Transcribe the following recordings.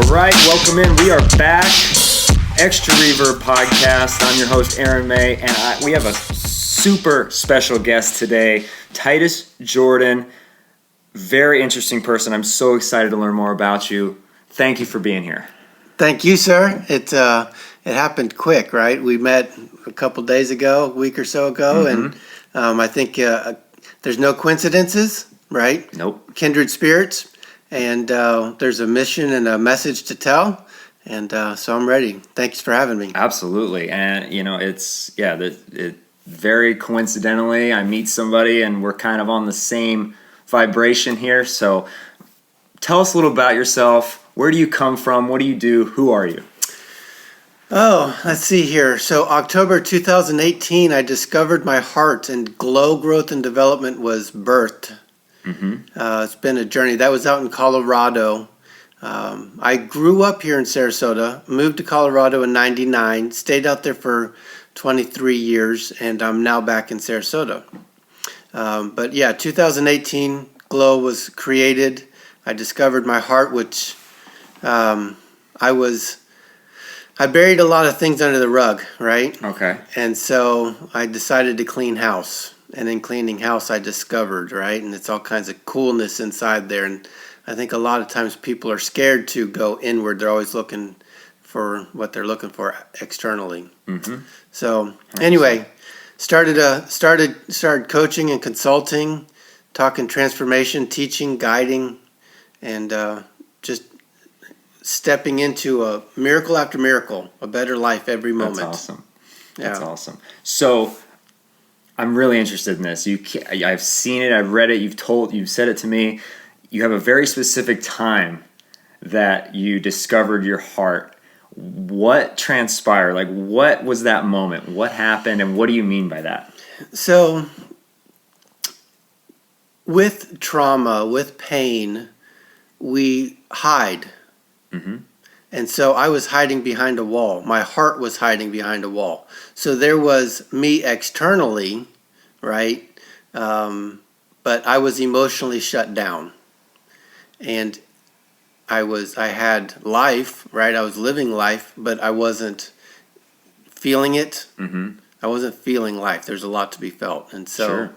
right, welcome in. We are back. Extra Rvrb podcast. I'm your host, Aaron May, and we have a super special guest today, Titus Jordan. Very interesting person. I'm so excited to learn more about you. Thank you for being here. Thank you, sir. It happened quick, right? We met a couple days ago, a week or so ago, and I think there's no coincidences, right? Nope. Kindred spirits, and there's a mission and a message to tell, and so I'm ready. Thanks for having me. Absolutely, and it very coincidentally, I meet somebody, and we're kind of on the same vibration here. So, tell us a little about yourself. Where do you come from? What do you do? Who are you? Oh, let's see here. So October 2018, I discovered my heart, and Glow Growth and Development was birthed. It's been a journey. That was out in Colorado. I grew up here in Sarasota, moved to Colorado in 99, stayed out there for 23 years, and I'm now back in Sarasota. But yeah, 2018, Glow was created. I discovered my heart, which I buried a lot of things under the rug, right? Okay. And so I decided to clean house. And in cleaning house, I discovered, right? And it's all kinds of coolness inside there. And I think a lot of times people are scared to go inward. They're always looking for what they're looking for externally. So anyway, started coaching and consulting, talking transformation, teaching, guiding, and just stepping into a miracle after miracle, a better life every moment. That's awesome. That's awesome. So I'm really interested in this. I've seen it. I've read it. You've said it to me. You have a very specific time that you discovered your heart. What transpired? Like, what was that moment? What happened? And what do you mean by that? So with trauma, with pain, we hide. And so I was hiding behind a wall. My heart was hiding behind a wall. So there was me externally, right? But I was emotionally shut down. And I had life, right? I was living life, but I wasn't feeling it. I wasn't feeling life. There's a lot to be felt. And so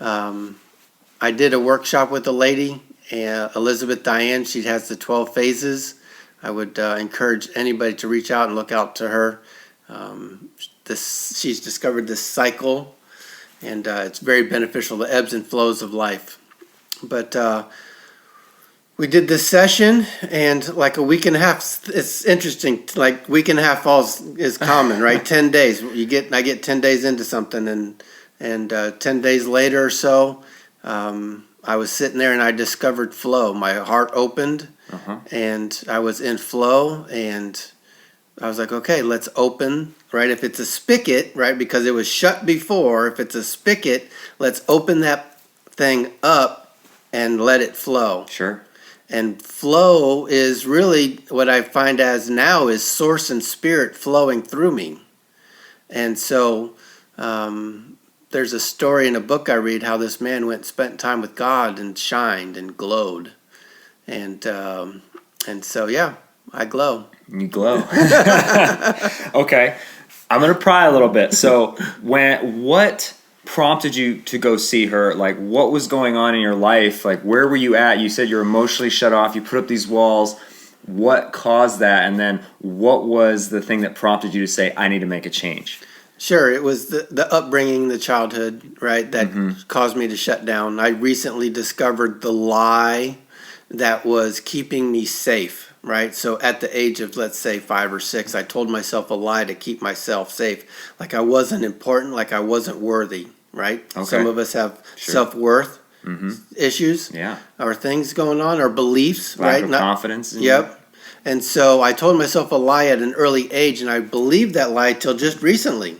I did a workshop with a lady, Elizabeth Diane. She has the 12 phases. I would encourage anybody to reach out and look out to her. She's discovered this cycle, and it's very beneficial, the ebbs and flows of life. But we did this session, and like a week and a half, it's interesting, like week and a half is common, right? 10 days. I get 10 days into something, and 10 days later or so, I was sitting there and I discovered flow. My heart opened. And I was in flow, and I was like, okay, let's open, right? If it's a spigot, right, because it was shut before, if it's a spigot, let's open that thing up and let it flow. Sure. And flow is really what I find as now is source and spirit flowing through me. And so there's a story in a book I read how this man went and spent time with God and shined and glowed. And so, yeah, I glow. You glow. Okay. I'm going to pry a little bit. So what prompted you to go see her? Like, what was going on in your life? Like, where were you at? You said you're emotionally shut off. You put up these walls. What caused that? And then what was the thing that prompted you to say, I need to make a change? Sure. It was the upbringing, the childhood, right, that caused me to shut down. I recently discovered the lie that was keeping me safe, right? So at the age of, let's say, 5 or 6, I told myself a lie to keep myself safe. Like I wasn't important, like I wasn't worthy, right? Okay. Some of us have self-worth issues or things going on, or beliefs, Lack right? of confidence. Yep. And so I told myself a lie at an early age, and I believed that lie till just recently.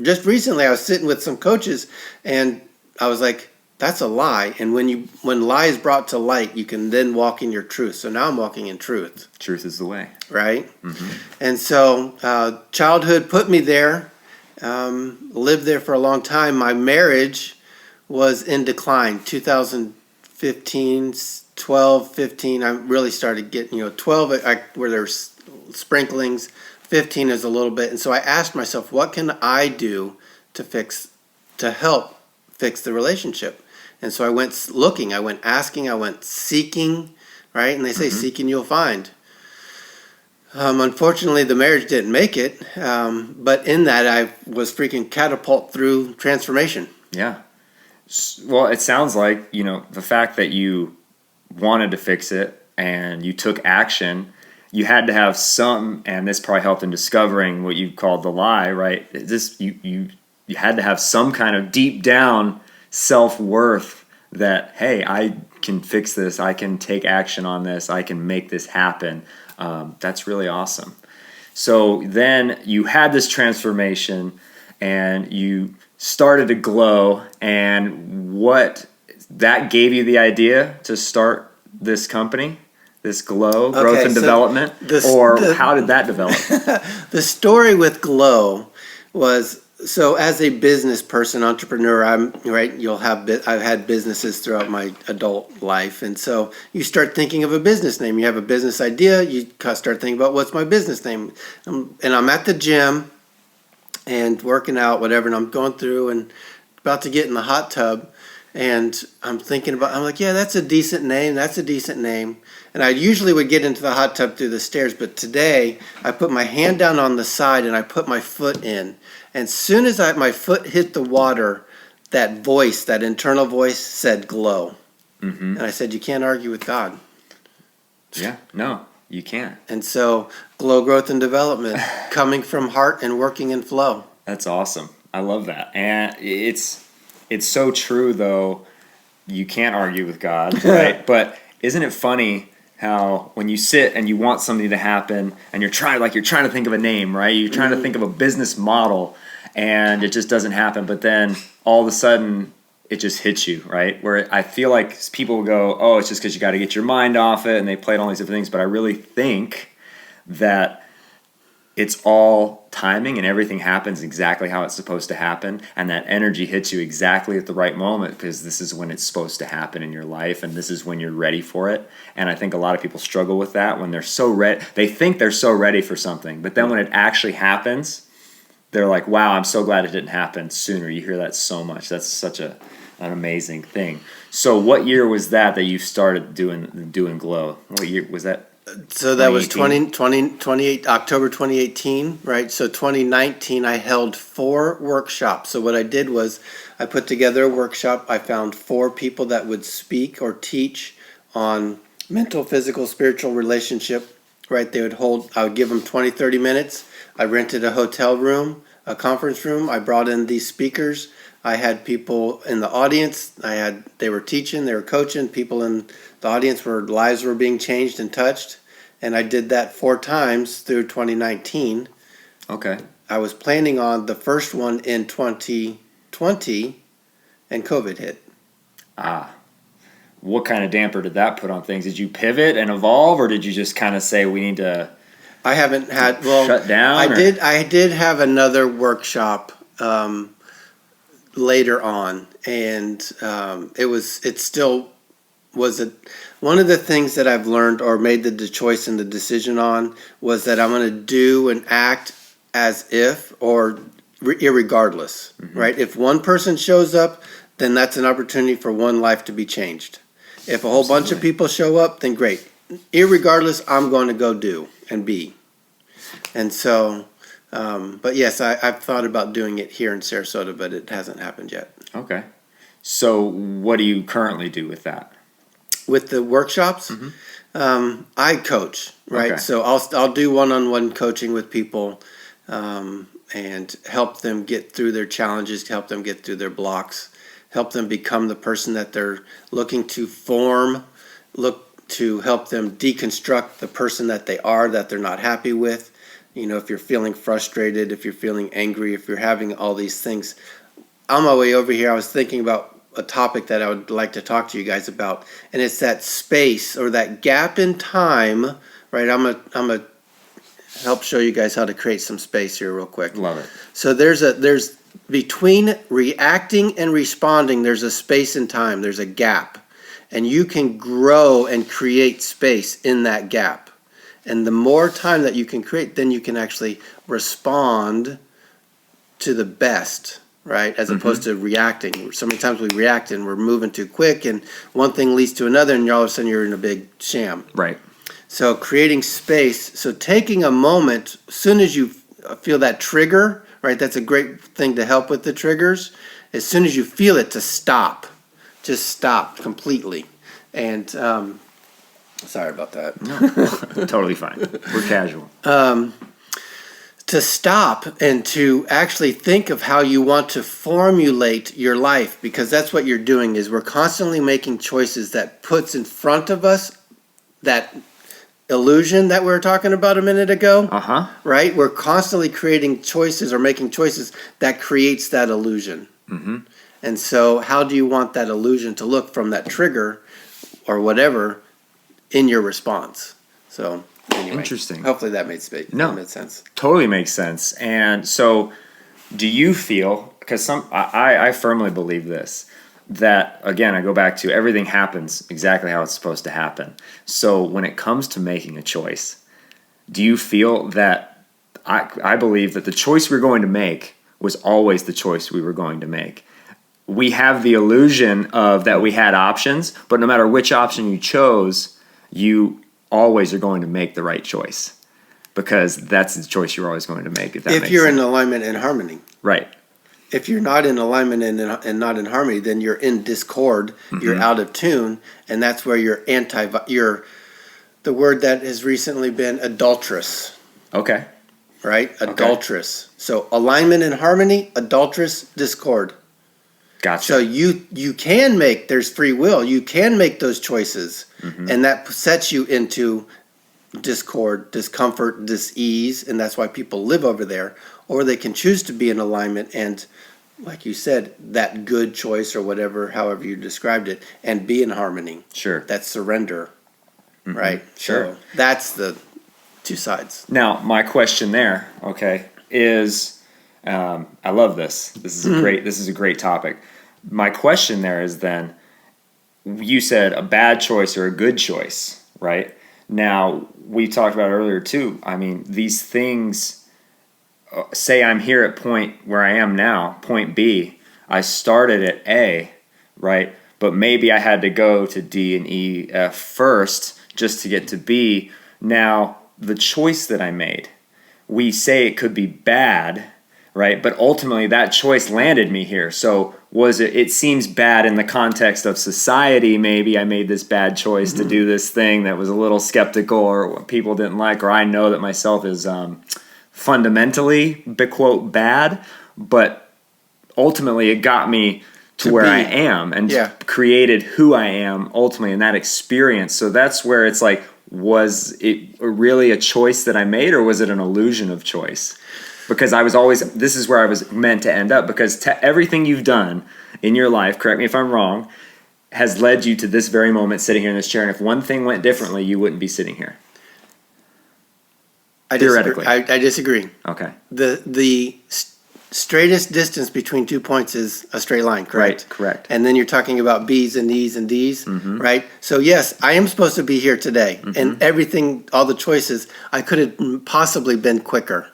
Just recently, I was sitting with some coaches, and I was like, that's a lie. And when lie is brought to light, you can then walk in your truth. So now I'm walking in truth. Truth is the way. Right? And so childhood put me there, lived there for a long time. My marriage was in decline. 2004 15, 12, 15, I really started getting, 12 where there's sprinklings, 15 is a little bit. And so I asked myself, what can I do to help fix the relationship? And so I went looking, I went asking, I went seeking, right? And they say, seeking you'll find. Unfortunately, the marriage didn't make it, but in that I was freaking catapult through transformation. Yeah. Well, it sounds like, the fact that you wanted to fix it and you took action, you had to have some, and this probably helped in discovering what you called the lie, right? You had to have some kind of deep down self-worth that, hey, I can fix this, I can take action on this, I can make this happen. That's really awesome. So then you had this transformation and you started to glow, and what that gave you the idea to start this company, this Glow, Growth and Development, how did that develop? The story with Glow was, so as a business person, entrepreneur, I've had businesses throughout my adult life, and so you start thinking of a business name. You have a business idea, you start thinking about what's my business name, and I'm at the gym and working out, whatever, and I'm going through and about to get in the hot tub, and I'm like, yeah, that's a decent name, and I usually would get into the hot tub through the stairs, but today I put my hand down on the side and I put my foot in, and as soon as my foot hit the water, that internal voice said Glow. And I said, you can't argue with God. Yeah, no, you can't. And so Glow, Growth and Development, coming from heart and working in flow. That's awesome. I love that. And it's so true, though. You can't argue with God, right? But isn't it funny how when you sit and you want something to happen and you're trying to think of a name, right? You're trying to think of a business model and it just doesn't happen. But then all of a sudden it just hits you, right? Where I feel like people will go, oh, it's just because you got to get your mind off it, and they played all these different things. But I really think that it's all timing and everything happens exactly how it's supposed to happen, and that energy hits you exactly at the right moment because this is when it's supposed to happen in your life, and this is when you're ready for it. And I think a lot of people struggle with that when they're so ready. They think they're so ready for something, but then when it actually happens, they're like, wow, I'm so glad it didn't happen sooner. You hear that so much. That's such an amazing thing. So what year was that you started doing Glow? What year was that? So that was 28 October 2018, right? So 2019, I held 4 workshops. So what I did was I put together a workshop. I found 4 people that would speak or teach on mental, physical, spiritual relationship, right? I would give them 20, 30 minutes. I rented a hotel room, a conference room. I brought in these speakers. I had people in the audience. They were teaching, they were coaching. People in the audience lives were being changed and touched. And I did that 4 times through 2019. Okay. I was planning on the first one in 2020, and COVID hit. What kind of damper did that put on things? Did you pivot and evolve, or did you just kind of say we need to? I haven't had shut down. I did have another workshop later on, and it still was one of the things that I've learned or made the choice and the decision on was that I'm going to do and act as if or irregardless, right? If one person shows up, then that's an opportunity for one life to be changed. If a whole bunch of people show up, then great. Irregardless, I'm going to go do and be. And so, but yes, I've thought about doing it here in Sarasota, but it hasn't happened yet. Okay. So what do you currently do with that? With the workshops, I coach, right? Okay. So I'll do one-on-one coaching with people and help them get through their challenges, help them get through their blocks, help them become the person that they're looking to form, look to help them deconstruct the person that they are, that they're not happy with. If you're feeling frustrated, if you're feeling angry, if you're having all these things. On my way over here, I was thinking about a topic that I would like to talk to you guys about, and it's that space or that gap in time, right? I'm gonna help show you guys how to create some space here real quick. Love it. So there's between reacting and responding, there's a space in time, there's a gap. and you can grow and create space in that gap. And the more time that you can create, then you can actually respond to the best, right? As opposed to reacting. So many times we react and we're moving too quick, and one thing leads to another, and all of a sudden you're in a big sham. Right. So creating space, so taking a moment, as soon as you feel that trigger, right? That's a great thing to help with the triggers. As soon as you feel it, to stop. Just stop completely. And sorry about that. No, totally fine. We're casual. To stop and to actually think of how you want to formulate your life, because that's what you're doing, is we're constantly making choices that puts in front of us that illusion that we were talking about a minute ago. Right? We're constantly creating choices or making choices that creates that illusion. And so how do you want that illusion to look from that trigger or whatever in your response? So anyway, interesting. Hopefully that made space. No, that made sense. Totally makes sense. And so, do you feel? Because I firmly believe this. That again, I go back to everything happens exactly how it's supposed to happen. So when it comes to making a choice, do you feel that I believe that the choice we're going to make was always the choice we were going to make? We have the illusion of that we had options, but no matter which option you chose, you always are going to make the right choice because that's the choice you're always going to make. If you're in alignment and harmony. Right. If you're not in alignment and not in harmony, then you're in discord, you're out of tune, and that's where you're the word that has recently been adulterous. Okay. Right? Adulterous. So alignment and harmony, adulterous, discord. Gotcha. So you can make, there's free will, you can make those choices, and that sets you into discord, discomfort, dis-ease, and that's why people live over there. Or they can choose to be in alignment and, like you said, that good choice or whatever, however you described it, and be in harmony. Sure. That's surrender, right? Sure. So that's the two sides. Now, my question there, okay, is I love this. This is a great topic. My question there is then, you said a bad choice or a good choice, right? Now, we talked about earlier too. I mean, these things, say I'm here at point where I am now, point B. I started at A, right? But maybe I had to go to D and E, F first just to get to B. Now, the choice that I made, we say it could be bad, right? But ultimately that choice landed me here. So it seems bad in the context of society. Maybe I made this bad choice to do this thing that was a little skeptical or what people didn't like, or I know that myself is fundamentally, quote, bad, but ultimately it got me to where I am and created who I am ultimately in that experience. So that's where it's like, was it really a choice that I made, or was it an illusion of choice? Because this is where I was meant to end up, because everything you've done in your life, correct me if I'm wrong, has led you to this very moment sitting here in this chair. And if one thing went differently, you wouldn't be sitting here. Theoretically. I disagree. Okay. The straightest distance between 2 points is a straight line, correct? Right, correct. And then you're talking about B's and E's and D's, right? So yes, I am supposed to be here today, and everything, all the choices, I could have possibly been quicker.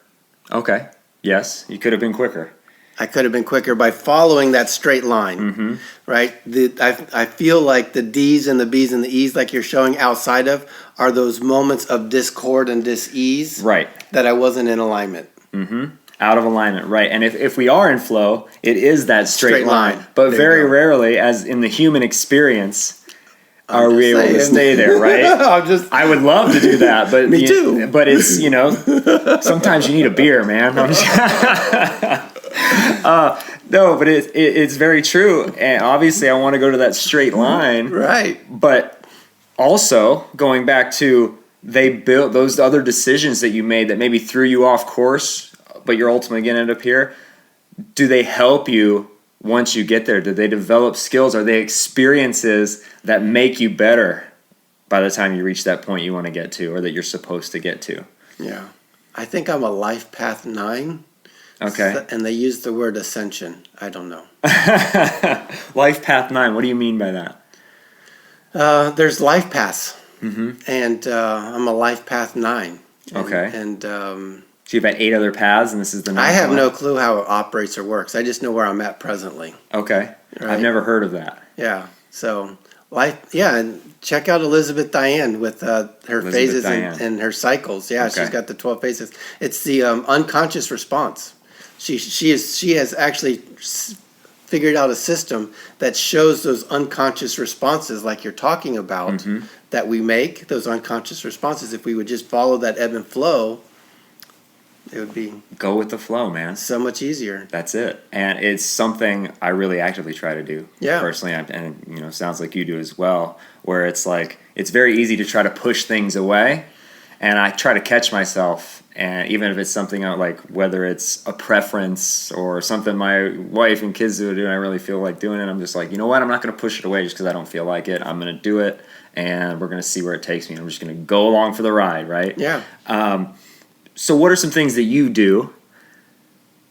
Okay. Yes, you could have been quicker. I could have been quicker by following that straight line, right? I feel like the D's and the B's and the E's, like you're showing outside of, are those moments of discord and dis-ease, right? That I wasn't in alignment. Out of alignment, right? And if we are in flow, it is that straight line. But there very rarely, as in the human experience, are we able to stay there, right? I would love to do that, but me too. But it's sometimes you need a beer, man. No, but it's very true, and obviously I want to go to that straight line, right? But also going back to they built those other decisions that you made that maybe threw you off course, but you're ultimately going to end up here. Do they help you once you get there? Do they develop skills? Are they experiences that make you better by the time you reach that point you want to get to, or that you're supposed to get to? Yeah. I think I'm a life path 9. Okay. And they use the word ascension. I don't know. Life path 9. What do you mean by that? There's life paths, Mm-hmm. and I'm a life path 9. Okay. And So you've had 8 other paths, and this is the I 9th have one? no clue how it operates or works. I just know where I'm at presently. Okay. Right? I've never heard of that. Yeah. So and check out Elizabeth Diane with her phases Diane. and her cycles. Yeah, Okay. she's got the 12 phases. It's the unconscious response. She has actually figured out a system that shows those unconscious responses, like you're talking about, Mm-hmm. that we make those unconscious responses. If we would just follow that ebb and flow, it would be Go with the flow, man. so much easier. That's it. And it's something I really actively try to do. Yeah. Personally, and sounds like you do as well, where it's like it's very easy to try to push things away, and I try to catch myself, and even if it's something like whether it's a preference or something my wife and kids do and I really feel like doing it, I'm just like, you know what, I'm not going to push it away just because I don't feel like it. I'm going to do it, and we're going to see where it takes me. I'm just going to go along for the ride, right? Yeah. So what are some things that you do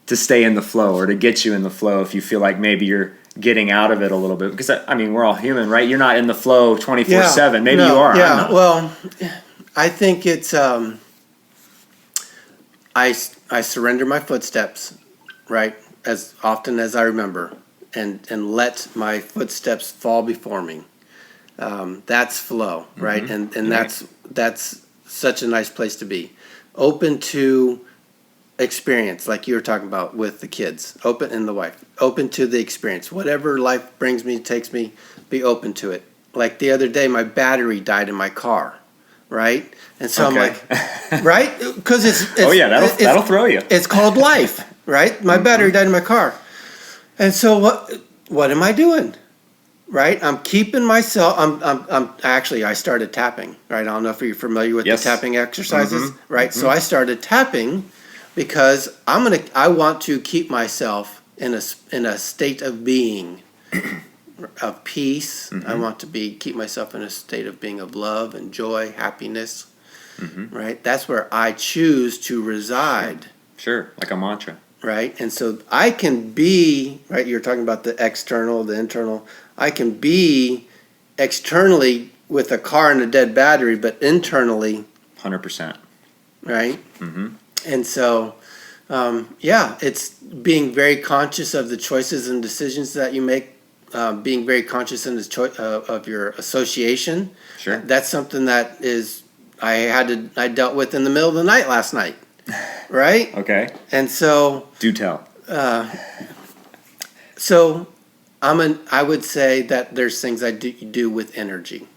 to stay in the flow or to get you in the flow if you feel like maybe you're getting out of it a little bit? Because, I mean, we're all human, right? You're not in the flow 24/7. Maybe No, you are. I'm Yeah. not. Well, I think it's I surrender my footsteps, right, as often as I remember, and let my footsteps fall before me. That's flow, right? Mm-hmm. And that's such a nice place to be. Open to experience, like you were talking about with the kids, open, and the wife, open to the experience. Whatever life brings me, takes me, be open to it. Like the other day, my battery died in my car, right? And so I'm like, right? Because it's Oh, yeah, that'll throw you. It's called life, right? My battery died in my car. And so what am I doing? Right? I'm keeping myself, I started tapping, right? I don't know if you're familiar with Yes. the tapping exercises, Mhm. right? So I started tapping because I want to keep myself in a state of being, of peace. I want to keep myself in a state of being of love and joy, happiness, right? That's where I choose to reside. Sure, like a mantra. Right? And so I can be, right, you're talking about the external, the internal. I can be externally with a car and a dead battery, but internally, 100%. right? Mm-hmm. And so, it's being very conscious of the choices and decisions that you make, being very conscious in of your association. Sure. That's something that I dealt with in the middle of the night last night, right? Okay. And so, Do tell. So, I would say that there's things I do with energy,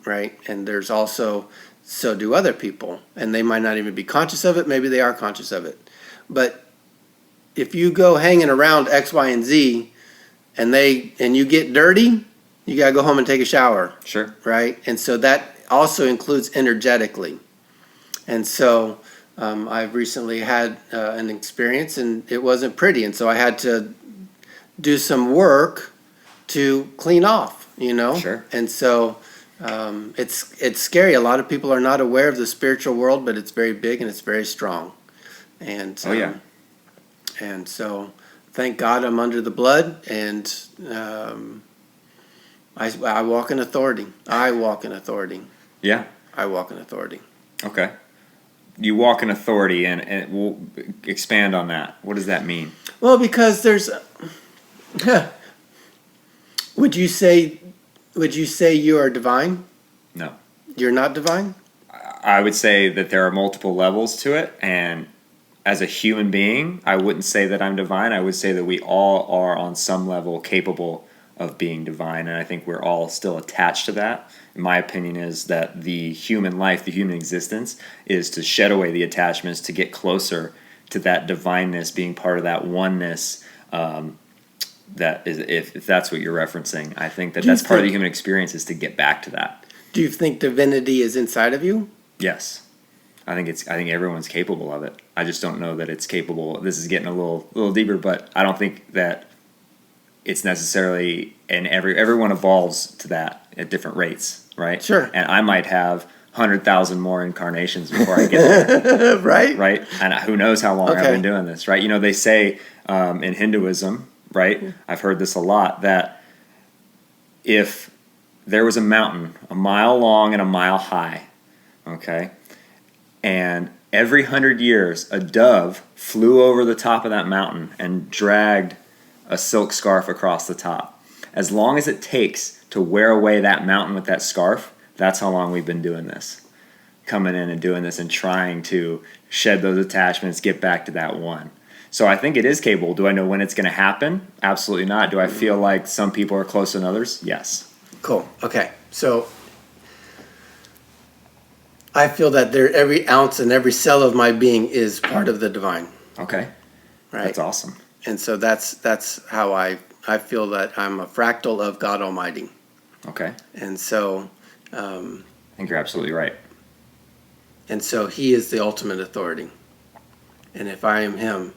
right? And there's also, so do other people, and they might not even be conscious of it. Maybe they are conscious of it, but if you go hanging around X, Y, and Z, and you get dirty, you gotta go home and take a shower, Sure. right? And so that also includes energetically, and so. I've recently had an experience, and it wasn't pretty, and so I had to do some work to clean off, Sure. And so it's scary. A lot of people are not aware of the spiritual world, but it's very big and it's very strong. And Oh, yeah. And so, thank God I'm under the blood, and I walk in authority. I walk in authority. Yeah. I walk in authority. Okay. You walk in authority, and we'll expand on that. What does that mean? Well, because there's. Would you say you are divine? No. You're not divine? I would say that there are multiple levels to it, and as a human being, I wouldn't say that I'm divine. I would say that we all are on some level capable of being divine, and I think we're all still attached to that. My opinion is that the human life, the human existence, is to shed away the attachments, to get closer to that divineness, being part of that oneness. That is, if that's what you're referencing, I think that's part of the human experience, is to get back to that. Do you think divinity is inside of you? Yes, I think everyone's capable of it. I just don't know that it's capable. This is getting a little deeper, but I don't think that it's necessarily, and everyone evolves to that at different rates, right? Sure. And I might have 100,000 more incarnations before I get there. Right? Right? And who knows how long I've Okay. been doing this, right? They say in Hinduism, right? I've heard this a lot, that if there was a mountain a mile long and a mile high, okay? And every 100 years, a dove flew over the top of that mountain and dragged a silk scarf across the top. As long as it takes to wear away that mountain with that scarf, that's how long we've been doing this. Coming in and doing this and trying to shed those attachments, get back to that one. So I think it is capable. Do I know when it's going to happen? Absolutely not. Do I feel like some people are closer than others? Yes. Cool. Okay. So I feel that every ounce and every cell of my being is part of the divine. Okay. Right. That's awesome. And so that's how I feel that I'm a fractal of God Almighty. Okay. And so I think you're absolutely right. And so he is the ultimate authority. And if I am him,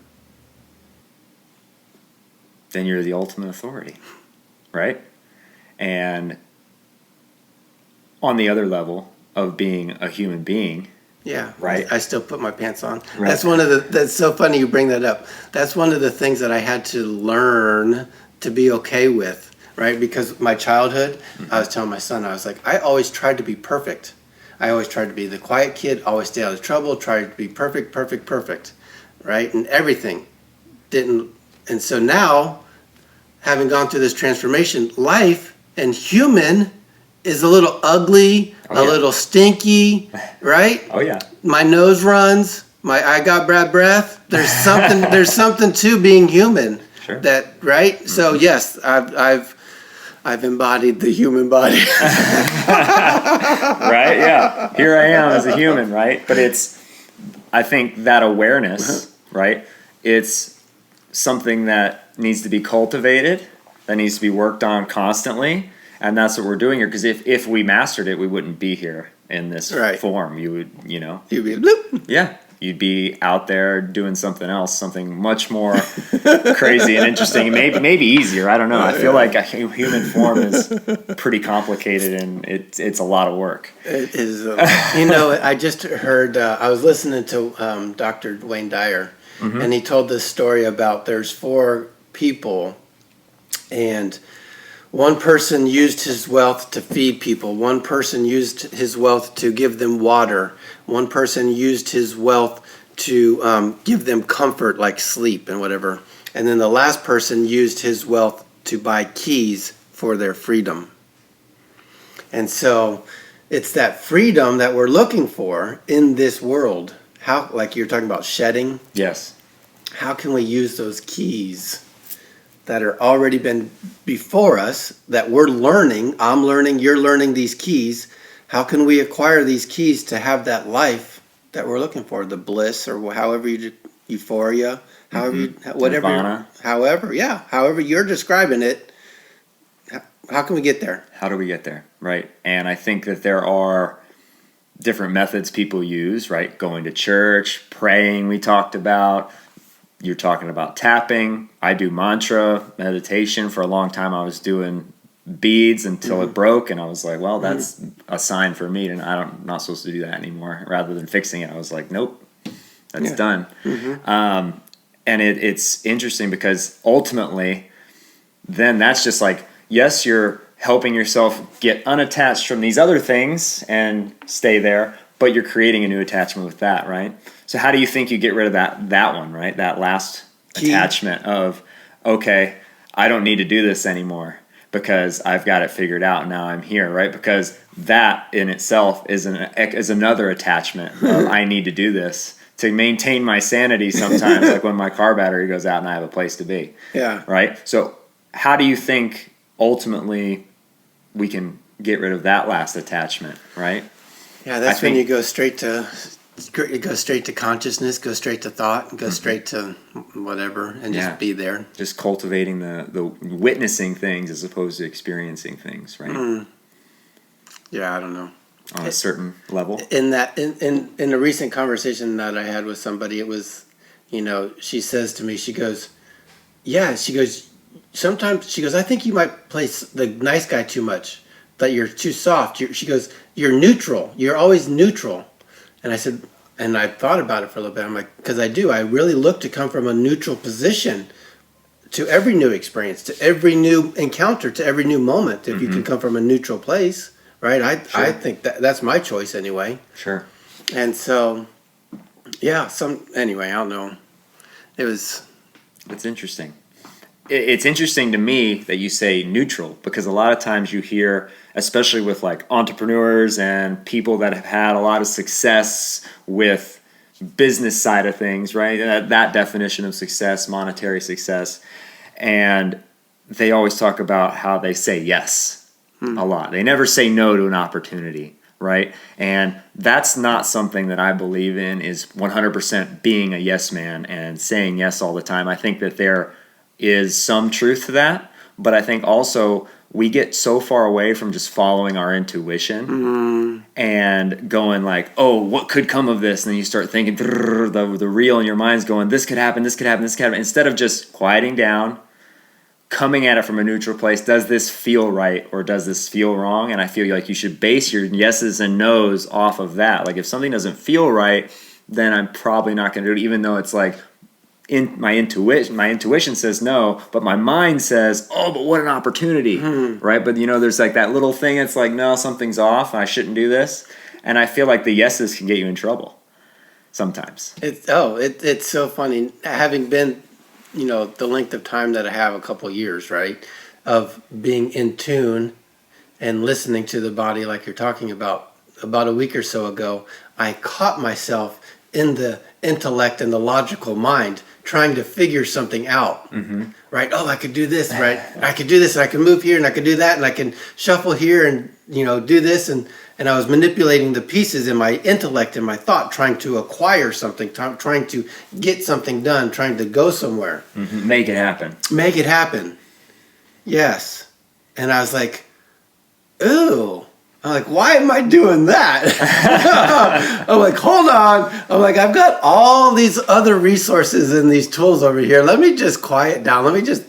then you're the ultimate authority, right? And on the other level of being a human being, yeah, right? I still put my pants on. Right. That's so funny you bring that up. That's one of the things that I had to learn to be okay with, right? Because my childhood, I was telling my son, I was like, I always tried to be perfect. I always tried to be the quiet kid, always stay out of trouble, tried to be perfect, right? And everything didn't. And so now, having gone through this transformation, life and human is a little ugly, a little stinky, right? Oh yeah. My nose runs. I got bad breath. There's something to being human. Sure. That right. Mm-hmm. So yes, I've embodied the human body. Right? Yeah. Here I am as a human, right? But I think that awareness, right? It's something that needs to be cultivated, that needs to be worked on constantly, and that's what we're doing here. Because if we mastered it, we wouldn't be here in this form. You would, You'd be bloop. Yeah. You'd be out there doing something else, something much more crazy and interesting, maybe easier. I don't know. I feel like a human form is pretty complicated, and it's a lot of work. It is. I just heard. I was listening to Dr. Wayne Dyer, and he told this story about there's 4 people, and one person used his wealth to feed people. One person used his wealth to give them water. One person used his wealth to give them comfort, like sleep and whatever. And then the last person used his wealth to buy keys for their freedom. And so it's that freedom that we're looking for in this world. How, like you're talking about shedding. Yes. How can we use those keys that are already been before us, that we're learning, I'm learning, you're learning these keys. How can we acquire these keys to have that life that we're looking for, the bliss or however you, euphoria, however however you're describing it, how can we get there? How do we get there, right? And I think that there are different methods people use, right? Going to church, praying, we talked about. You're talking about tapping. I do mantra meditation. For a long time, I was doing beads until it broke, and I was like, well, that's a sign for me, and I'm not supposed to do that anymore. Rather than fixing it, I was like, nope, that's done. And it's interesting because ultimately, then that's just like, yes, you're helping yourself get unattached from these other things and stay there, but you're creating a new attachment with that, right? So how do you think you get rid of that one, right? That last attachment of, okay, I don't need to do this anymore because I've got it figured out. Now I'm here, right? Because that in itself is another attachment of I need to do this to maintain my sanity sometimes, like when my car battery goes out and I have a place to be. Yeah. Right? So how do you think ultimately we can get rid of that last attachment, right? Yeah, that's when you go straight to consciousness, go straight to thought, go straight to whatever, and just be there. Just cultivating the witnessing things as opposed to experiencing things, right? Yeah, I don't know. On a certain level. In a recent conversation that I had with somebody, it was, she says to me, she goes, sometimes, she goes, I think you might play the nice guy too much, that you're too soft. She goes, you're neutral. You're always neutral. And I said, and I thought about it for a little bit. I'm like, because I do. I really look to come from a neutral position. to every new experience, to every new encounter, to every new moment. If you can come from a neutral place, right? I think that's my choice anyway. Sure. And so, yeah. Anyway, I don't know. It's interesting. It's interesting to me that you say neutral, because a lot of times you hear, especially with like entrepreneurs and people that have had a lot of success with business side of things, right? That definition of success, monetary success, and they always talk about how they say yes a lot. They never say no to an opportunity, right? And that's not something that I believe in, is 100% being a yes man and saying yes all the time. I think that there is some truth to that, but I think also we get so far away from just following our intuition and going like, oh, what could come of this? And then you start thinking, the reel in your mind's going, this could happen, this could happen, this could happen. Instead of just quieting down, coming at it from a neutral place, does this feel right or does this feel wrong? And I feel like you should base your yeses and nos off of that. Like if something doesn't feel right, then I'm probably not going to do it, even though it's like, my intuition says no, but my mind says, oh, but what an opportunity, right? But there's like that little thing. It's like, no, something's off. I shouldn't do this. And I feel like the yeses can get you in trouble sometimes. It's so funny having been, the length of time that I have, a couple years, right, of being in tune and listening to the body, like you're talking about a week or so ago. I caught myself in the intellect and the logical mind trying to figure something out, right? Oh, I could do this, right? I could do this, and I can move here, and I could do that, and I can shuffle here, and do this, and I was manipulating the pieces in my intellect and my thought, trying to acquire something, trying to get something done, trying to go somewhere, make it happen. Yes, and I was like, ooh. I'm like, why am I doing that? I'm like, hold on. I'm like, I've got all these other resources and these tools over here. Let me just quiet down. Let me just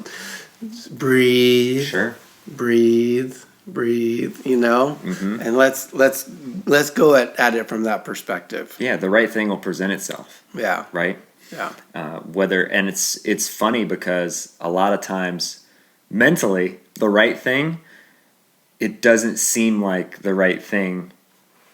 breathe. Sure. Breathe. And let's go at it from that perspective. Yeah, the right thing will present itself. Yeah. Right? Yeah. And it's funny because a lot of times mentally, the right thing, it doesn't seem like the right thing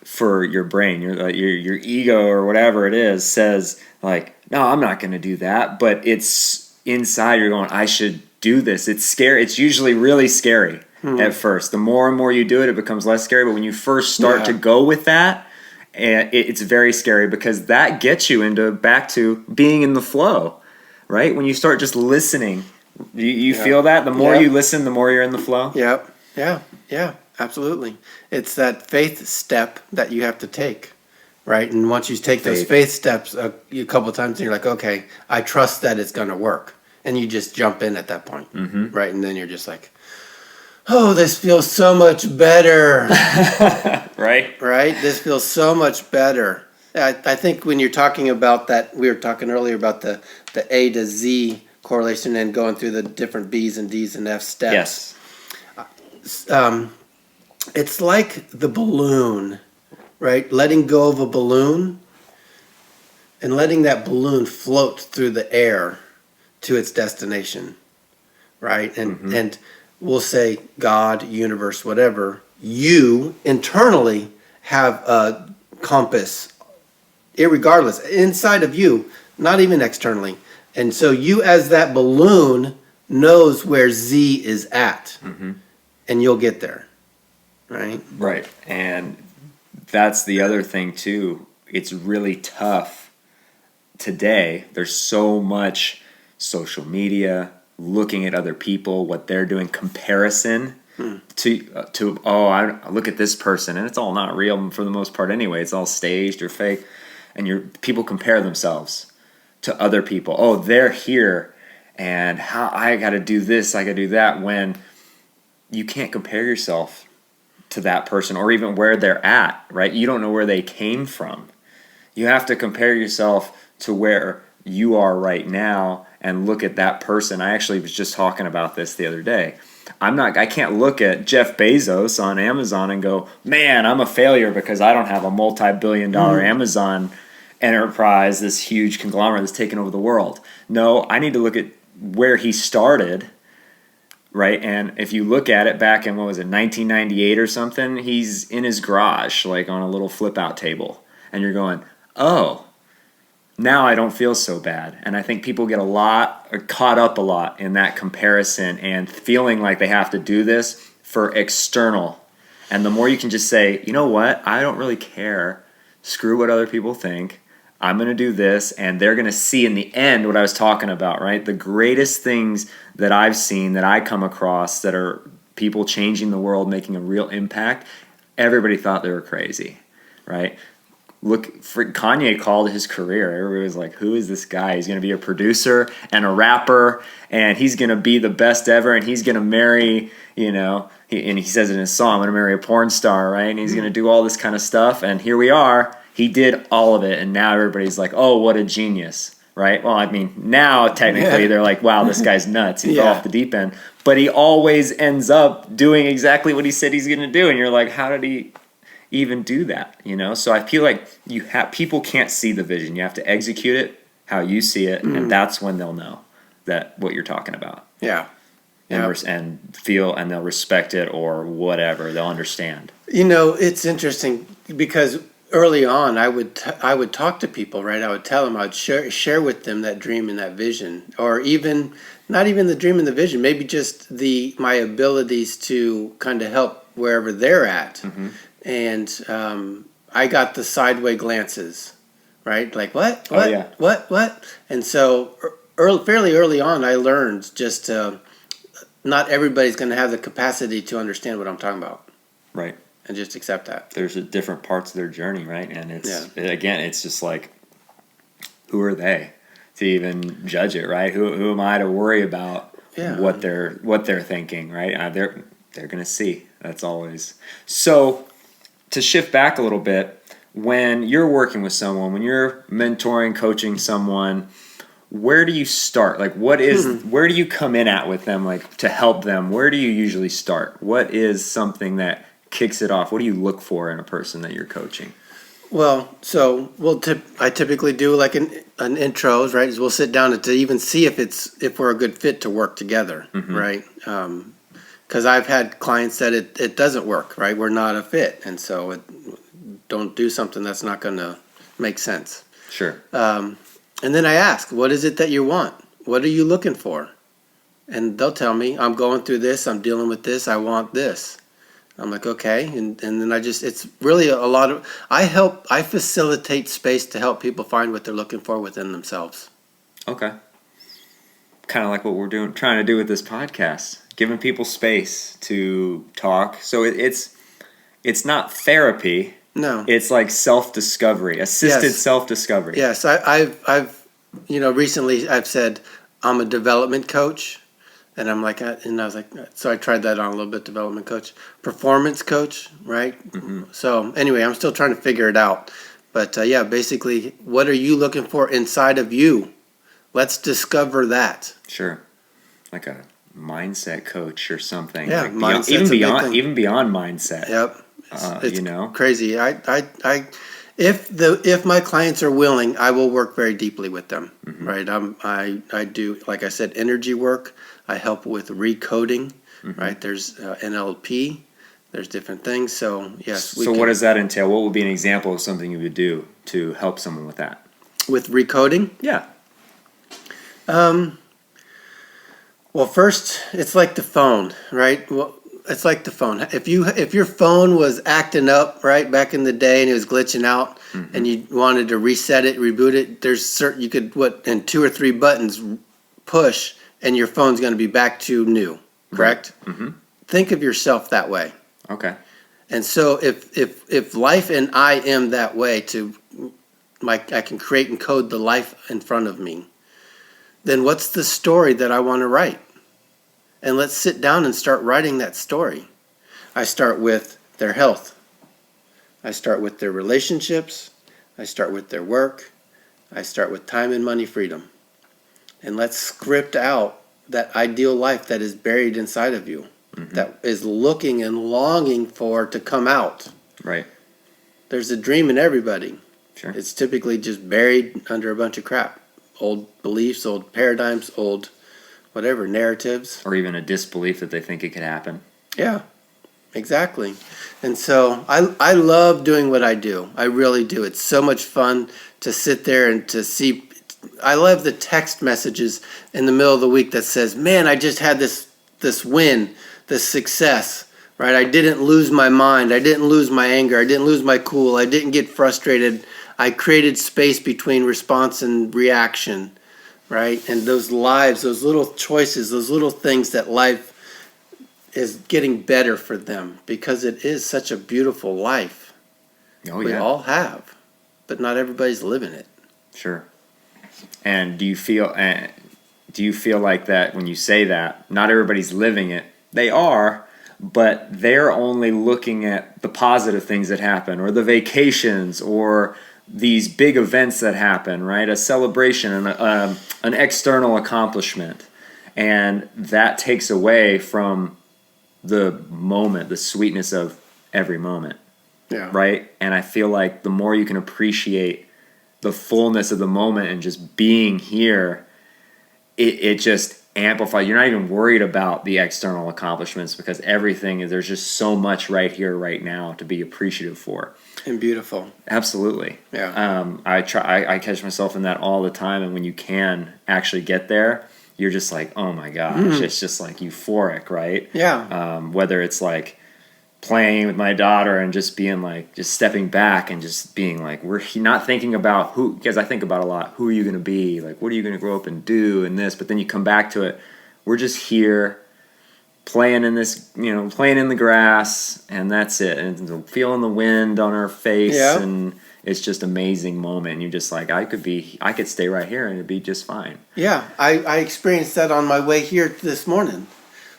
for your brain. Your ego or whatever it is says like, no, I'm not going to do that. But it's inside, you're going, I should do this. It's scary. It's usually really scary at first. The more and more you do it, it becomes less scary. But when you first start to go with that, and it's very scary, because that gets you back to being in the flow, right? When you start just listening, you feel that? The more you listen, the more you're in the flow? Yep. Yeah, absolutely. It's that faith step that you have to take, right? And once you take those faith steps a couple of times, and you're like, okay, I trust that it's going to work. And you just jump in at that point, right? And then you're just like, oh, this feels so much better. Right? Right? This feels so much better. I think when you're talking about that, we were talking earlier about the A to Z correlation and going through the different B's and D's and F steps. Yes. It's like the balloon, right? Letting go of a balloon and letting that balloon float through the air to its destination, right? And we'll say God, universe, whatever. You internally have a compass, irregardless, inside of you, not even externally. And so you, as that balloon, knows where Z is at. And you'll get there, right? Right. And that's the other thing, too. It's really tough today. There's so much social media, looking at other people, what they're doing, comparison to I look at this person, and it's all not real for the most part anyway. It's all staged or fake. And people compare themselves to other people. Oh, they're here, and how I got to do this, I got to do that, when you can't compare yourself to that person or even where they're at, right? You don't know where they came from. You have to compare yourself to where you are right now and look at that person. I actually was just talking about this the other day. I can't look at Jeff Bezos on Amazon and go, man, I'm a failure because I don't have a multi-billion-dollar Amazon enterprise, this huge conglomerate that's taken over the world. No, I need to look at where he started, right? And if you look at it back in, what was it, 1998 or something, he's in his garage, like on a little flip out table. And you're going, oh, now I don't feel so bad. And I think people get caught up a lot in that comparison and feeling like they have to do this for external. And the more you can just say, you know what, I don't really care. Screw what other people think. I'm going to do this, and they're going to see in the end what I was talking about, right? The greatest things that I've seen, that I come across, that are people changing the world, making a real impact, everybody thought they were crazy, right? Look, Kanye called his career. Everybody was like, who is this guy? He's going to be a producer and a rapper, and he's going to be the best ever, and he's going to marry, and he says in his song, I'm going to marry a porn star, right? And he's going to do all this kind of stuff, and here we are. He did all of it, and now everybody's like, oh, what a genius, right? Well, I mean, now technically they're like, wow, this guy's nuts. He fell off the deep end. But he always ends up doing exactly what he said he's going to do, and you're like, how did he even do that? So I feel like people can't see the vision. You have to execute it how you see it, and that's when they'll know that what you're talking about. Yeah. And feel, and they'll respect it, or whatever. They'll understand. It's interesting because early on, I would talk to people, right? I would tell them, I'd share with them that dream and that vision, or even not even the dream and the vision, maybe just my abilities to kind of help wherever they're at. Mm-hmm. And I got the sideways glances, right? Like, what? Oh, yeah. What? And so fairly early on, I learned just not everybody's going to have the capacity to understand what I'm talking about. Right. And just accept that. There's different parts of their journey, right? And it's just like, who are they to even judge it, right? Who am I to worry about what they're thinking, right? They're going to see. That's always. So to shift back a little bit, when you're working with someone, when you're mentoring, coaching someone, where do you start? Like, where do you come in at with them, like, to help them? Where do you usually start? What is something that kicks it off? What do you look for in a person that you're coaching? Well, so I typically do like an intros, right? We'll sit down to even see if we're a good fit to work together, right? Because I've had clients that it doesn't work, right? We're not a fit, and so don't do something that's not going to make sense. Sure. And then I ask, what is it that you want? What are you looking for? And they'll tell me, I'm going through this, I'm dealing with this, I want this. I'm like, okay. And then it's really a lot of, I facilitate space to help people find what they're looking for within themselves. Okay. Kind of like what we're trying to do with this podcast, giving people space to talk. So it's not therapy. No. It's like self-discovery, assisted self-discovery. Yes. I've recently I've said I'm a development coach. And I'm like, and I was like, so I tried that on a little bit, development coach, performance coach, right? Mm-hmm. So anyway, I'm still trying to figure it out. But basically, what are you looking for inside of you? Let's discover that. Sure. Like a mindset coach or something. Yeah, like even beyond mindset. Yep. It's crazy. If my clients are willing, I will work very deeply with them, right? I do, like I said, energy work. I help with recoding, right? There's NLP. There's different things. So, yes. So what does that entail? What would be an example of something you would do to help someone with that? With recoding? Yeah. Well, first, it's like the phone, right? Well, it's like the phone. If your phone was acting up, right, back in the day, and it was glitching out, and you wanted to reset it, reboot it, you could and 2 or 3 buttons push, and your phone's going to be back to new, correct? Mm-hmm. Think of yourself that way. Okay. And so if life and I am that way, I can create and code the life in front of me, then what's the story that I want to write? And let's sit down and start writing that story. I start with their health. I start with their relationships. I start with their work. I start with time and money freedom. And let's script out that ideal life that is buried inside of you, that is looking and longing to come out. Right. There's a dream in everybody. Sure. It's typically just buried under a bunch of crap. Old beliefs, old paradigms, old whatever, narratives. Or even a disbelief that they think it could happen. Yeah, exactly. And so I love doing what I do. I really do. It's so much fun to sit there and to see. I love the text messages in the middle of the week that says, man, I just had this win, this success, right? I didn't lose my mind. I didn't lose my anger. I didn't lose my cool. I didn't get frustrated. I created space between response and reaction, right? And those lives, those little choices, those little things that life is getting better for them, because it is such a beautiful life. Oh, we yeah. all have, but not everybody's living it. Sure. And do you feel like that when you say that, not everybody's living it? They are, but they're only looking at the positive things that happen, or the vacations, or these big events that happen, right? A celebration, an external accomplishment. And that takes away from the moment, the sweetness of every moment. Yeah. Right? And I feel like the more you can appreciate the fullness of the moment and just being here, it just amplifies. You're not even worried about the external accomplishments, because there's just so much right here, right now to be appreciative for. And beautiful. Absolutely. Yeah. I catch myself in that all the time, and when you can actually get there, you're just like, oh my gosh, it's just like euphoric, right? Yeah. Whether it's like playing with my daughter and just being like, just stepping back and just being like, we're not thinking about who, because I think about a lot, who are you going to be? Like, what are you going to grow up and do and this? But then you come back to it, we're just here playing in this, playing in the grass, and that's it. And feeling the wind on our face, and it's just an amazing moment. And you're just like, I could stay right here and it'd be just fine. Yeah. I experienced that on my way here this morning,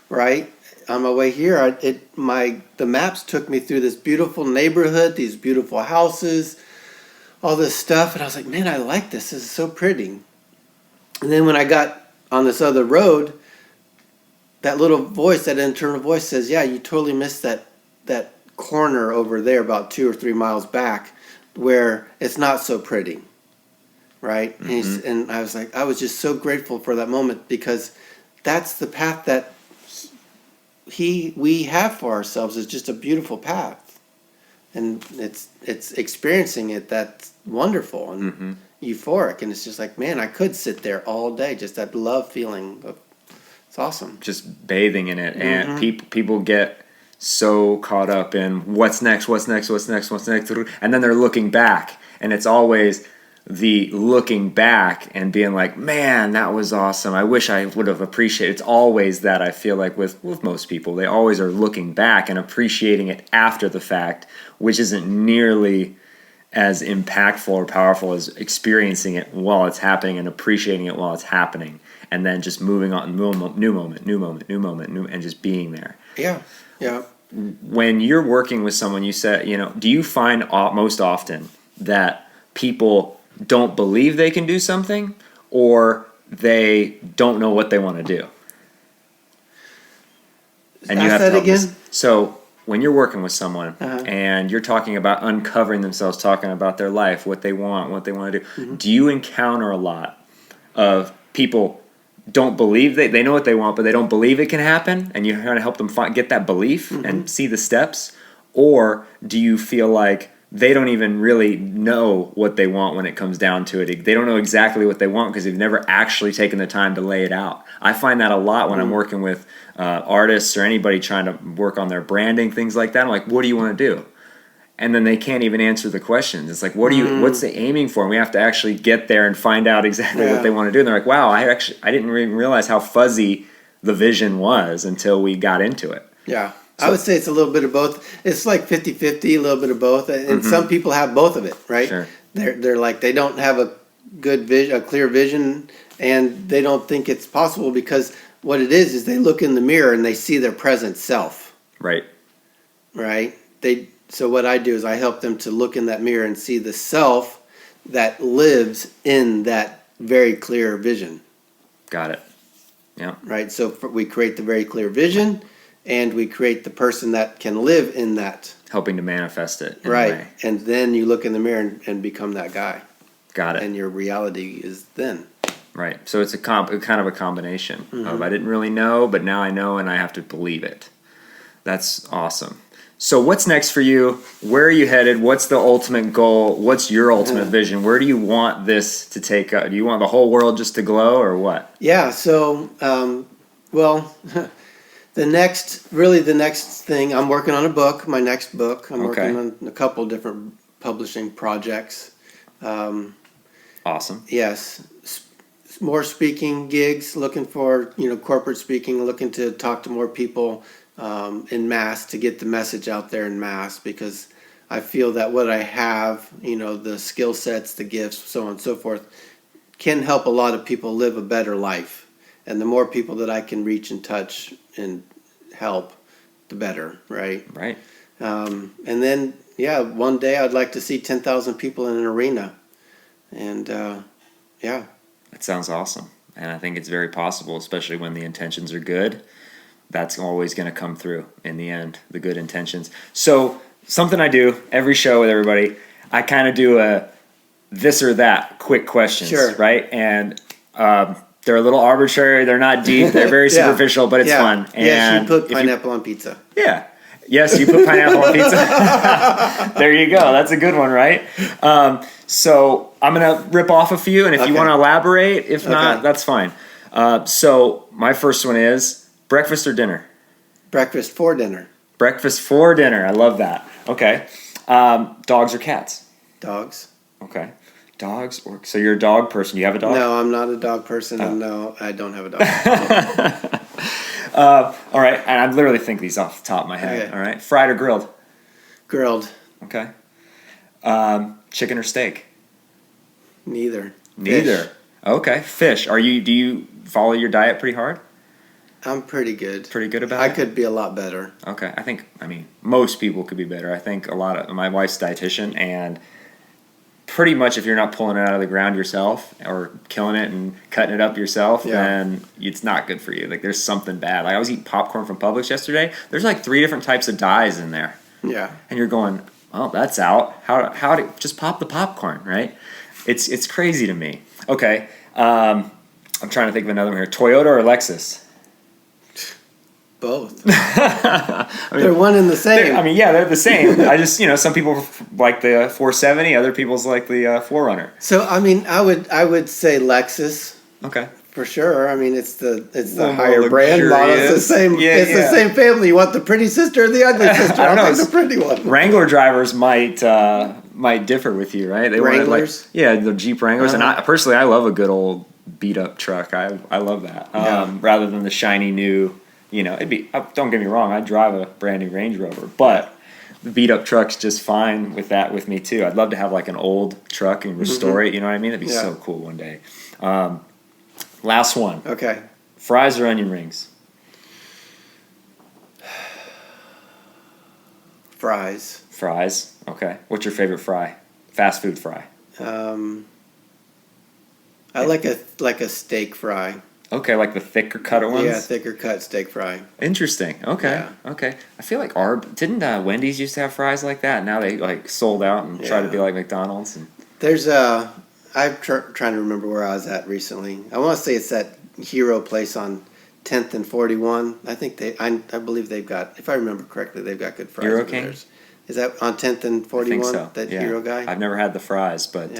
right? On my way here, the maps took me through this beautiful neighborhood, these beautiful houses, all this stuff, and I was like, man, I like this. This is so pretty. And then when I got on this other road, that little voice, that internal voice says, yeah, you totally missed that corner over there about 2 or 3 miles back where it's not so pretty, right? Mm-hmm. And I was like, I was just so grateful for that moment, because that's the path that we have for ourselves, is just a beautiful path, and it's experiencing it that's wonderful and euphoric, and it's just like, man, I could sit there all day, just that love feeling of, it's awesome, just bathing in it. And people get so caught up in what's next, and then they're looking back, and it's always the looking back and being like, man, that was awesome, I wish I would have appreciated. It's always that. I feel like with most people, they always are looking back and appreciating it after the fact, which isn't nearly as impactful or powerful as experiencing it while it's happening and appreciating it while it's happening, and then just moving on, new moment, and just being there. Yeah. When you're working with someone, you said, do you find most often that people don't believe they can do something, or they don't know what they want to do? And you have that to again. So when you're working with someone and you're talking about uncovering themselves, talking about their life, what they want to do, do you encounter a lot of people don't believe they know what they want, but they don't believe it can happen, and you're trying to help them get that belief and see the steps? Or do you feel like they don't even really know what they want when it comes down to it? They don't know exactly what they want because they've never actually taken the time to lay it out. I find that a lot when I'm working with artists or anybody trying to work on their branding, things like that. I'm like, what do you want to do? And then they can't even answer the questions. It's like, what's they aiming for? And we have to actually get there and find out exactly what they want to do. And they're like, wow, I didn't even realize how fuzzy the vision was until we got into it. Yeah. So, I would say it's a little bit of both. It's like 50-50, a little bit of both. And some people have both of it, right? Sure. They're like, they don't have a good vision, a clear vision, and they don't think it's possible, because what it is they look in the mirror and they see their present self. Right. Right? So what I do is I help them to look in that mirror and see the self that lives in that very clear vision. Got it. Yeah. Right? So we create the very clear vision, and we create the person that can live in that. Helping to manifest it. Right. And then you look in the mirror and become that guy. Got it. And your reality is then. Right. So it's kind of a combination of I didn't really know, but now I know and I have to believe it. That's awesome. So what's next for you? Where are you headed? What's the ultimate goal? What's your ultimate vision? Where do you want this to take? Do you want the whole world just to glow or what? Yeah. So, well, the next thing, I'm working on a book, my next book. I'm working on a couple different publishing projects. Awesome. Yes. More speaking gigs, looking for, corporate speaking, looking to talk to more people in mass to get the message out there in mass, because I feel that what I have, the skill sets, the gifts, so on and so forth, can help a lot of people live a better life. And the more people that I can reach and touch and help, the better, right? Right. And then, one day I'd like to see 10,000 people in an arena. And, That sounds awesome. And I think it's very possible, especially when the intentions are good. That's always going to come through in the end, the good intentions. So something I do every show with everybody, I kind of do a this or that quick questions, right? And they're a little arbitrary. They're not deep. They're very superficial, but it's fun. And yes, you put pineapple on pizza. Yeah. Yes, you put pineapple on pizza. There you go. That's a good one, right? So I'm going to rip off a few, and if you want to elaborate, if not, that's fine. So my first one is breakfast or dinner? Breakfast for dinner. Breakfast for dinner. I love that. Okay. Dogs or cats? Dogs. Okay. Dogs so you're a dog person. You have a dog? No, I'm not a dog person, and no, I don't have a dog. All right. And I literally think these off the top of my head. Okay. All right. Fried or grilled? Grilled. Okay. Chicken or steak? Neither. Neither. Fish. Okay. Fish. Do you follow your diet pretty hard? I'm pretty good. Pretty good about it? I could be a lot better. Okay. Most people could be better. I think my wife's a dietitian, and pretty much if you're not pulling it out of the ground yourself or killing it and cutting it up yourself, then it's not good for you. Like, there's something bad. Like, I was eating popcorn from Publix yesterday. There's like 3 different types of dyes in there. Yeah. And you're going, oh, that's out. How do just pop the popcorn, right? It's crazy to me. Okay. I'm trying to think of another one here. Toyota or Lexus? Both. They're one and the same. They're the same. I just, some people like the 470, other people's like the 4Runner. So, I would say Lexus. Okay. For sure. It's the higher brand model. It's the same. The same family. You want the pretty sister or the ugly sister? I'll take the pretty one. Wrangler drivers might differ with you, right? They Wranglers. The Jeep Wranglers, and I personally love a good old beat up truck. I love that rather than the shiny new. It'd be. Don't get me wrong. I drive a brand new Range Rover, but the beat up truck's just fine with me too. I'd love to have like an old truck and restore it. You know what I mean? That'd be so cool one day. Last one. Okay. Fries or onion rings? Fries. Fries. Okay. What's your favorite fry? Fast food fry. I like a steak fry. Okay, like the thicker cut ones? Yeah, thicker cut steak fry. Interesting. Okay. Yeah. Okay. I feel like didn't Wendy's used to have fries like that? Now they like sold out and try to be like McDonald's. And there's I'm trying to remember where I was at recently. I want to say it's that Hero place on 10th and 41. I think I believe they've got, if I remember correctly, they've got good fries. Hero King? Is that on 10th and 41? I think so. That Hero guy? I've never had the fries, but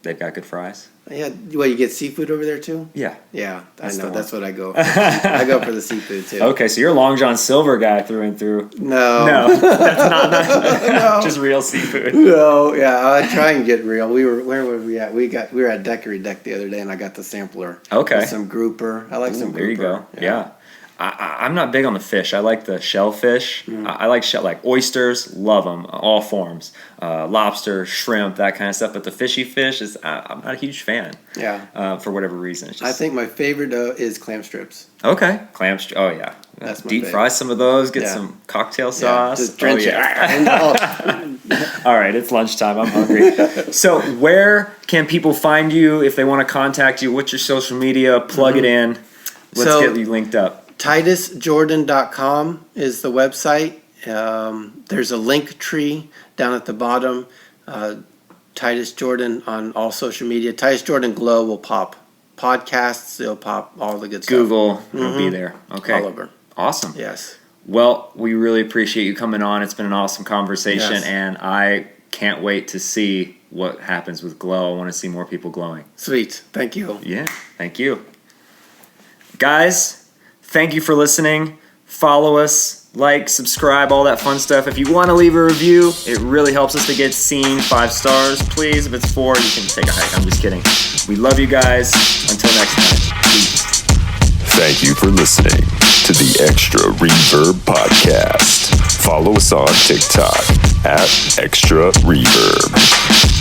they've got good fries. Yeah. Well, you get seafood over there too? Yeah. Yeah, I know. That's what I go for. I go for the seafood too. Okay, so you're a Long John Silver guy through and through. No. That's not just real seafood. No, yeah, I try and get real. Where were we at? We were at Deckery Deck the other day, and I got the sampler. Okay. With some grouper. I like some grouper. There you go. Yeah. I'm not big on the fish. I like the shellfish. I like like oysters. Love them, all forms. Lobster, shrimp, that kind of stuff. But the fishy fish I'm not a huge fan. Yeah. For whatever reason. I think my favorite is clam strips. Okay. Clam strips. Oh yeah. That's my deep favorite. Fry some of those. Get some cocktail sauce. Just drench it. All right, it's lunchtime. I'm hungry. So where can people find you if they want to contact you? What's your social media? Plug it in. Let's get you linked up. TitusJordan.com is the website. There's a link tree down at the bottom. Titus Jordan on all social media. Titus Jordan Glow will pop. podcasts, it'll pop all the good stuff. Google, it'll be there. Okay. All over. Awesome. Yes. Well, we really appreciate you coming on. It's been an awesome conversation, Yes. and I can't wait to see what happens with Glow. I want to see more people glowing. Sweet. Thank you. Yeah, thank you. Guys, thank you for listening. Follow us, like, subscribe, all that fun stuff. If you want to leave a review, it really helps us to get seen. 5 stars, please. If it's 4, you can take a hike. I'm just kidding. We love you guys. Until next time. Peace. Thank you for listening to the Extra Reverb Podcast. Follow us on TikTok at Extra Reverb.